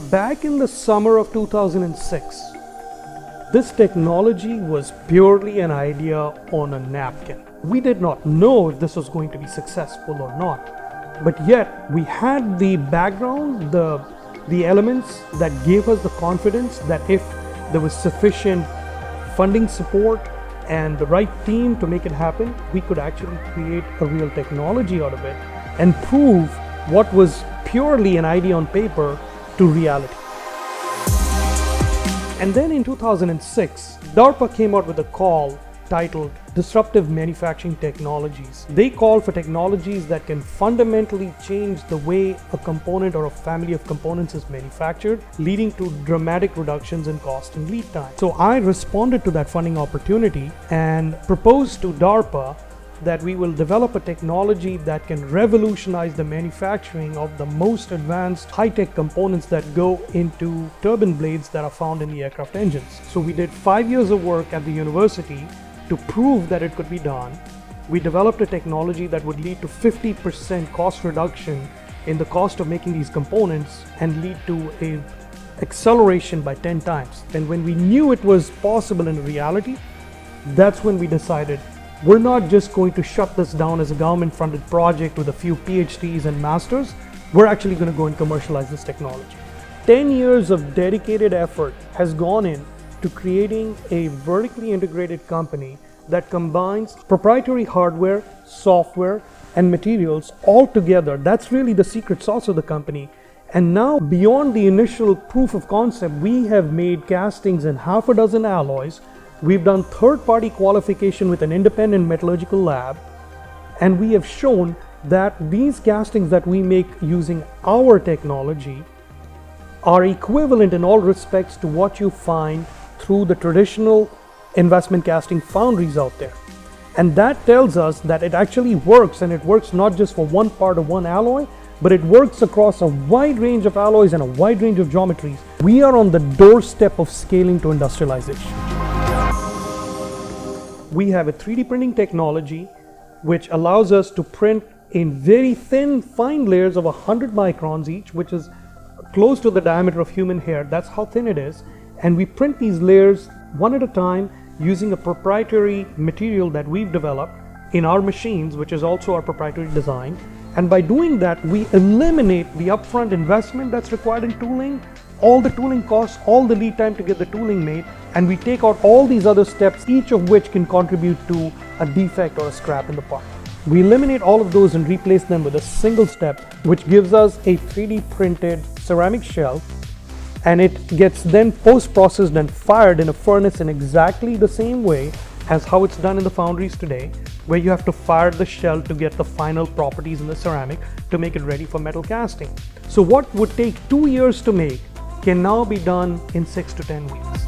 Back in the summer of 2006, this technology was purely an idea on a napkin. We did not know if this was going to be successful or not, but yet we had the background, the elements that gave us the confidence that if there was sufficient funding support and the right team to make it happen, we could actually create a real technology out of it and prove what was purely an idea on paper to reality. And then in 2006, DARPA came out with a call titled Disruptive Manufacturing Technologies. They call for technologies that can fundamentally change the way a component or a family of components is manufactured, leading to dramatic reductions in cost and lead time. So I responded to that funding opportunity and proposed to DARPA that we will develop a technology that can revolutionize the manufacturing of the most advanced high-tech components that go into turbine blades that are found in the aircraft engines. So we did 5 years of work at the university to prove that it could be done. We developed a technology that would lead to 50% cost reduction in the cost of making these components and lead to an acceleration by 10 times. And when we knew it was possible in reality, that's when we decided we're not just going to shut this down as a government-funded project with a few PhDs and masters. We're actually going to go and commercialize this technology. 10 years of dedicated effort has gone in to creating a vertically integrated company that combines proprietary hardware, software, and materials all together. That's really the secret sauce of the company. And now, beyond the initial proof of concept, we have made castings in half a dozen alloys. We've done third-party qualification with an independent metallurgical lab, and we have shown that these castings that we make using our technology are equivalent in all respects to what you find through the traditional investment casting foundries out there. And that tells us that it actually works, and it works not just for one part of one alloy, but it works across a wide range of alloys and a wide range of geometries. We are on the doorstep of scaling to industrialization. We have a 3D printing technology which allows us to print in very thin, fine layers of 100 microns each, which is close to the diameter of human hair. That's how thin it is. And we print these layers one at a time using a proprietary material that we've developed in our machines, which is also our proprietary design. And by doing that, we eliminate the upfront investment that's required in tooling, all the tooling costs, all the lead time to get the tooling made, and we take out all these other steps, each of which can contribute to a defect or a scrap in the part. We eliminate all of those and replace them with a single step, which gives us a 3D printed ceramic shell, and it gets then post-processed and fired in a furnace in exactly the same way as how it's done in the foundries today, where you have to fire the shell to get the final properties in the ceramic to make it ready for metal casting. So what would take 2 years to make can now be done in 6 to 10 weeks.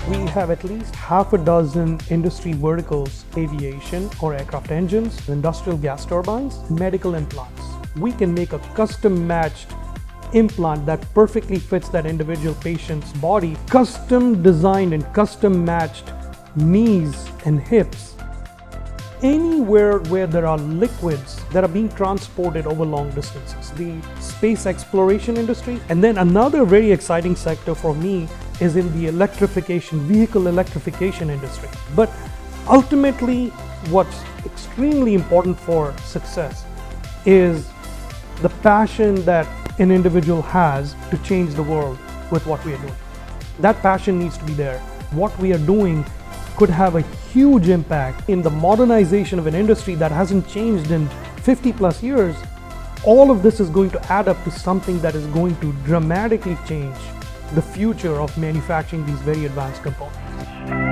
We have at least half a dozen industry verticals: aviation or aircraft engines, industrial gas turbines, medical implants. We can make a custom-matched implant that perfectly fits that individual patient's body, custom designed and custom matched knees and hips. Anywhere where there are liquids that are being transported over long distances, the space exploration industry. And then another very exciting sector for me is in the vehicle electrification industry. But ultimately, what's extremely important for success is the passion that an individual has to change the world with what we are doing. That passion needs to be there. What we are doing could have a huge impact in the modernization of an industry that hasn't changed in 50 plus years. All of this is going to add up to something that is going to dramatically change the future of manufacturing these very advanced components.